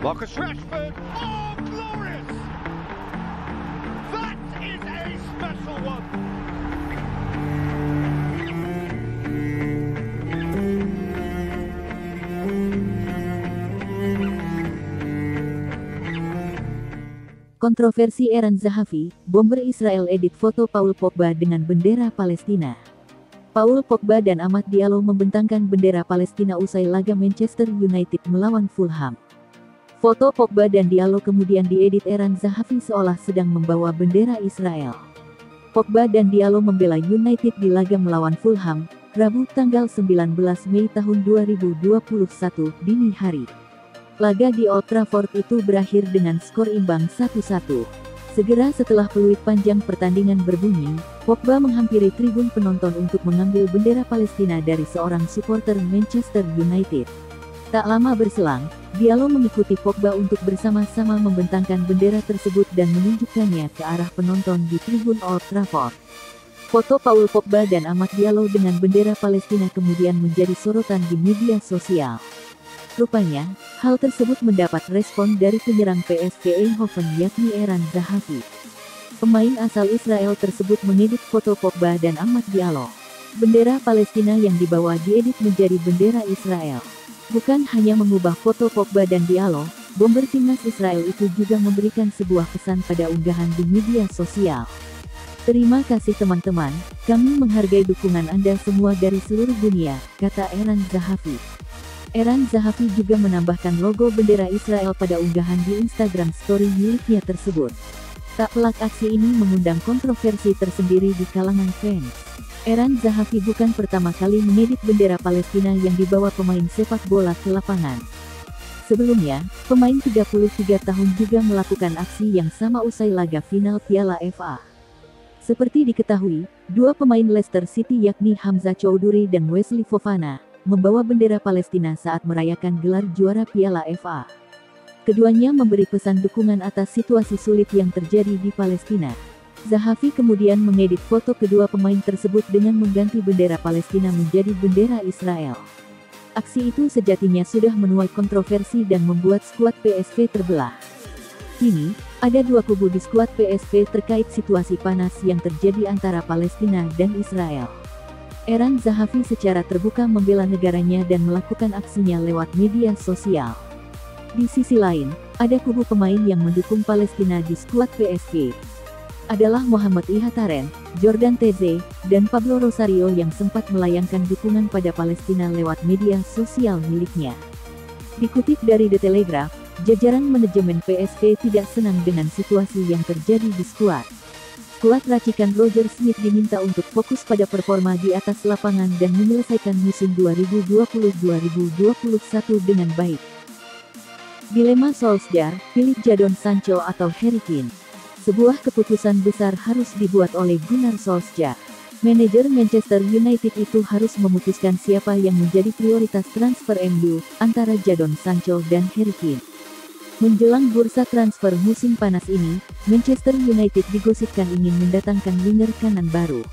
Marcus Rashford. Oh, glorious! That is a special one. Kontroversi Eran Zahavi, bomber Israel edit foto Paul Pogba dengan bendera Palestina. Paul Pogba dan Amad Diallo membentangkan bendera Palestina usai laga Manchester United melawan Fulham. Foto Pogba dan Diallo kemudian diedit Eran Zahavi seolah sedang membawa bendera Israel. Pogba dan Diallo membela United di laga melawan Fulham, Rabu tanggal 19 Mei tahun 2021 dini hari. Laga di Old Trafford itu berakhir dengan skor imbang 1-1. Segera setelah peluit panjang pertandingan berbunyi, Pogba menghampiri tribun penonton untuk mengambil bendera Palestina dari seorang supporter Manchester United. Tak lama berselang, Diallo mengikuti Pogba untuk bersama-sama membentangkan bendera tersebut dan menunjukkannya ke arah penonton di tribun Old Trafford. Foto Paul Pogba dan Amad Diallo dengan bendera Palestina kemudian menjadi sorotan di media sosial. Rupanya, hal tersebut mendapat respon dari penyerang PSV Eindhoven yakni Eran Zahavi. Pemain asal Israel tersebut mengedit foto Pogba dan Amad Diallo. Bendera Palestina yang dibawa diedit menjadi bendera Israel. Bukan hanya mengubah foto Pogba dan Diallo, bomber timnas Israel itu juga memberikan sebuah pesan pada unggahan di media sosial. Terima kasih teman-teman, kami menghargai dukungan Anda semua dari seluruh dunia, kata Eran Zahavi. Eran Zahavi juga menambahkan logo bendera Israel pada unggahan di Instagram story miliknya tersebut. Tak pelak aksi ini mengundang kontroversi tersendiri di kalangan fans. Eran Zahavi bukan pertama kali mengedit bendera Palestina yang dibawa pemain sepak bola ke lapangan. Sebelumnya, pemain 33 tahun juga melakukan aksi yang sama usai laga final Piala FA. Seperti diketahui, dua pemain Leicester City yakni Hamza Choudhury dan Wesley Fofana membawa bendera Palestina saat merayakan gelar juara Piala FA. Keduanya memberi pesan dukungan atas situasi sulit yang terjadi di Palestina. Zahavi kemudian mengedit foto kedua pemain tersebut dengan mengganti bendera Palestina menjadi bendera Israel. Aksi itu sejatinya sudah menuai kontroversi dan membuat skuad PSV terbelah. Kini, ada dua kubu di skuad PSV terkait situasi panas yang terjadi antara Palestina dan Israel. Eran Zahavi secara terbuka membela negaranya dan melakukan aksinya lewat media sosial. Di sisi lain, ada kubu pemain yang mendukung Palestina di skuad PSV. Adalah Mohamed Ihataren, Jordan Teze, dan Pablo Rosario yang sempat melayangkan dukungan pada Palestina lewat media sosial miliknya. Dikutip dari The Telegraph, jajaran manajemen PSV tidak senang dengan situasi yang terjadi di skuad. Skuad racikan Roger Smith diminta untuk fokus pada performa di atas lapangan dan menyelesaikan musim 2020-2021 dengan baik. Dilema Solskjaer, pilih Jadon Sancho atau Harry Kane. Sebuah keputusan besar harus dibuat oleh Gunnar Solskjaer. Manajer Manchester United itu harus memutuskan siapa yang menjadi prioritas transfer MU, antara Jadon Sancho dan Harry Kane. Menjelang bursa transfer musim panas ini, Manchester United digosipkan ingin mendatangkan winger kanan baru.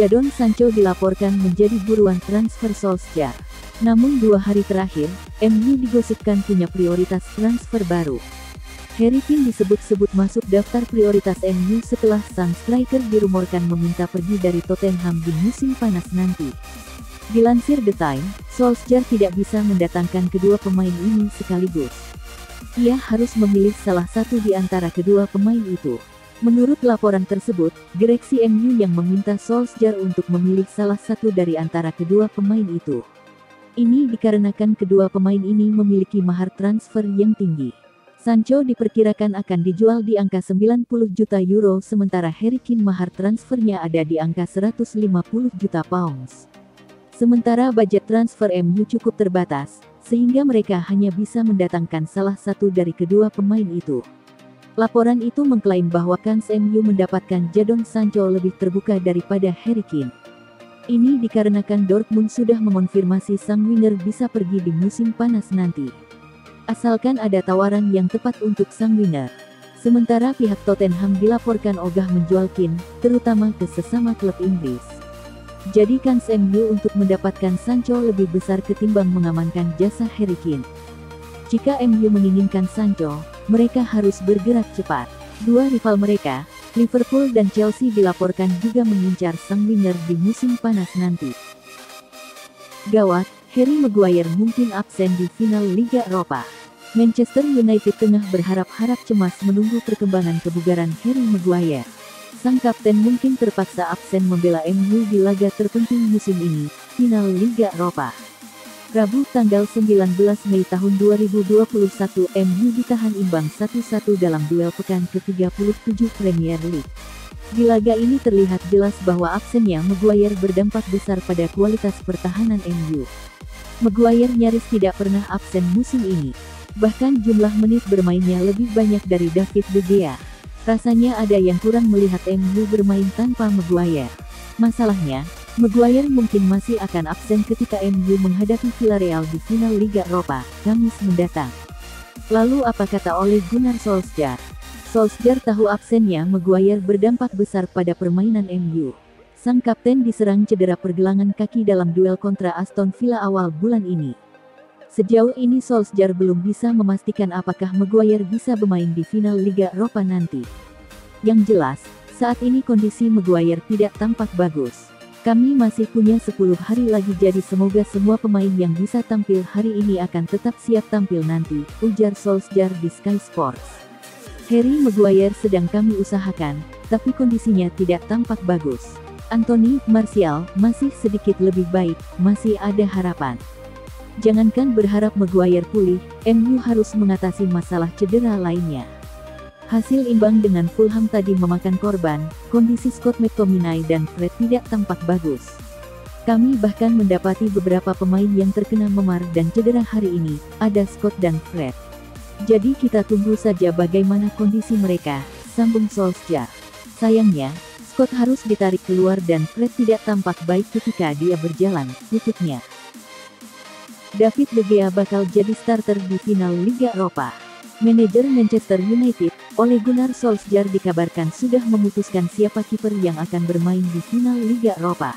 Jadon Sancho dilaporkan menjadi buruan transfer Solskjaer. Namun 2 hari terakhir, MU digosipkan punya prioritas transfer baru. Harry Kane disebut-sebut masuk daftar prioritas MU setelah sang striker dirumorkan meminta pergi dari Tottenham di musim panas nanti. Dilansir The Time, Solskjaer tidak bisa mendatangkan kedua pemain ini sekaligus. Ia harus memilih salah satu di antara kedua pemain itu. Menurut laporan tersebut, direksi MU yang meminta Solskjaer untuk memilih salah satu dari antara kedua pemain itu. Ini dikarenakan kedua pemain ini memiliki mahar transfer yang tinggi. Sancho diperkirakan akan dijual di angka 90 juta euro sementara Harry Kane mahar transfernya ada di angka 150 juta pounds. Sementara budget transfer MU cukup terbatas, sehingga mereka hanya bisa mendatangkan salah satu dari kedua pemain itu. Laporan itu mengklaim bahwa kans MU mendapatkan Jadon Sancho lebih terbuka daripada Harry Kane. Ini dikarenakan Dortmund sudah mengonfirmasi sang winger bisa pergi di musim panas nanti. Asalkan ada tawaran yang tepat untuk sang winger. Sementara pihak Tottenham dilaporkan ogah menjual Kane, terutama ke sesama klub Inggris. Jadi kans MU untuk mendapatkan Sancho lebih besar ketimbang mengamankan jasa Harry Kane. Jika MU menginginkan Sancho, mereka harus bergerak cepat. Dua rival mereka, Liverpool dan Chelsea dilaporkan juga mengincar sang winger di musim panas nanti. Gawat, Harry Maguire mungkin absen di final Liga Eropa. Manchester United tengah berharap-harap cemas menunggu perkembangan kebugaran Harry Maguire. Sang kapten mungkin terpaksa absen membela MU di laga terpenting musim ini, final Liga Eropa. Rabu tanggal 19 Mei tahun 2021 MU ditahan imbang 1-1 dalam duel pekan ke-37 Premier League. Di laga ini terlihat jelas bahwa absennya Maguire berdampak besar pada kualitas pertahanan MU. Maguire nyaris tidak pernah absen musim ini. Bahkan jumlah menit bermainnya lebih banyak dari David De Gea. Rasanya ada yang kurang melihat MU bermain tanpa Maguire. Masalahnya, Maguire mungkin masih akan absen ketika MU menghadapi Villarreal di final Liga Eropa, Kamis mendatang. Lalu apa kata Ole Gunnar Solskjaer? Solskjaer tahu absennya Maguire berdampak besar pada permainan MU. Sang kapten diserang cedera pergelangan kaki dalam duel kontra Aston Villa awal bulan ini. Sejauh ini Solskjaer belum bisa memastikan apakah Maguire bisa bermain di final Liga Eropa nanti. Yang jelas, saat ini kondisi Maguire tidak tampak bagus. Kami masih punya 10 hari lagi jadi semoga semua pemain yang bisa tampil hari ini akan tetap siap tampil nanti, ujar Solskjaer di Sky Sports. Harry Maguire sedang kami usahakan, tapi kondisinya tidak tampak bagus. Anthony Martial masih sedikit lebih baik, masih ada harapan. Jangankan berharap Maguire pulih, MU harus mengatasi masalah cedera lainnya. Hasil imbang dengan Fulham tadi memakan korban, kondisi Scott McTominay dan Fred tidak tampak bagus. Kami bahkan mendapati beberapa pemain yang terkena memar dan cedera hari ini, ada Scott dan Fred. Jadi kita tunggu saja bagaimana kondisi mereka, sambung Solskjaer. Sayangnya, Scott harus ditarik keluar dan Fred tidak tampak baik ketika dia berjalan, tutupnya. David De Gea bakal jadi starter di final Liga Eropa. Manajer Manchester United, Ole Gunnar Solskjaer dikabarkan sudah memutuskan siapa kiper yang akan bermain di final Liga Eropa.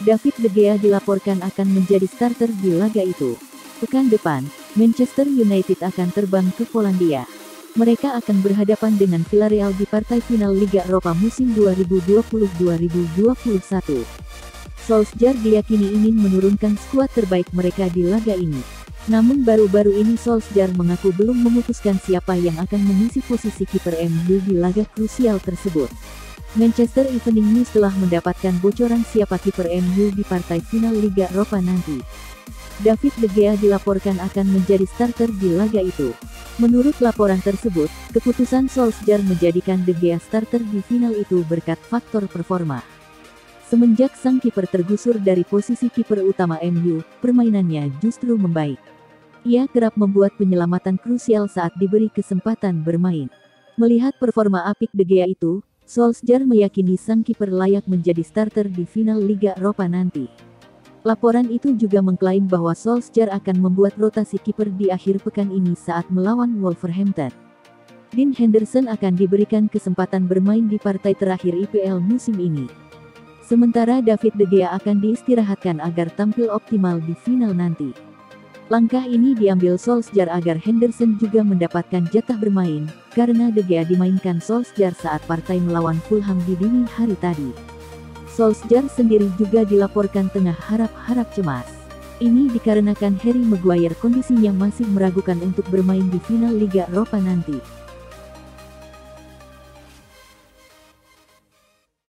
David De Gea dilaporkan akan menjadi starter di laga itu. Pekan depan, Manchester United akan terbang ke Polandia. Mereka akan berhadapan dengan Villarreal di partai final Liga Eropa musim 2020-2021. Solskjaer diyakini ingin menurunkan skuad terbaik mereka di laga ini. Namun baru-baru ini Solskjaer mengaku belum memutuskan siapa yang akan mengisi posisi kiper MU di laga krusial tersebut. Manchester Evening News telah mendapatkan bocoran siapa kiper MU di partai final Liga Eropa nanti. David De Gea dilaporkan akan menjadi starter di laga itu. Menurut laporan tersebut, keputusan Solskjaer menjadikan De Gea starter di final itu berkat faktor performa. Semenjak sang kiper tergusur dari posisi kiper utama MU, permainannya justru membaik. Ia kerap membuat penyelamatan krusial saat diberi kesempatan bermain. Melihat performa apik De Gea itu, Solskjaer meyakini sang kiper layak menjadi starter di final Liga Eropa nanti. Laporan itu juga mengklaim bahwa Solskjaer akan membuat rotasi kiper di akhir pekan ini saat melawan Wolverhampton. Dean Henderson akan diberikan kesempatan bermain di partai terakhir IPL musim ini. Sementara David De Gea akan diistirahatkan agar tampil optimal di final nanti. Langkah ini diambil Solskjaer agar Henderson juga mendapatkan jatah bermain, karena De Gea dimainkan Solskjaer saat partai melawan Fulham di dini hari tadi. Solskjaer sendiri juga dilaporkan tengah harap-harap cemas. Ini dikarenakan Harry Maguire kondisinya masih meragukan untuk bermain di final Liga Eropa nanti.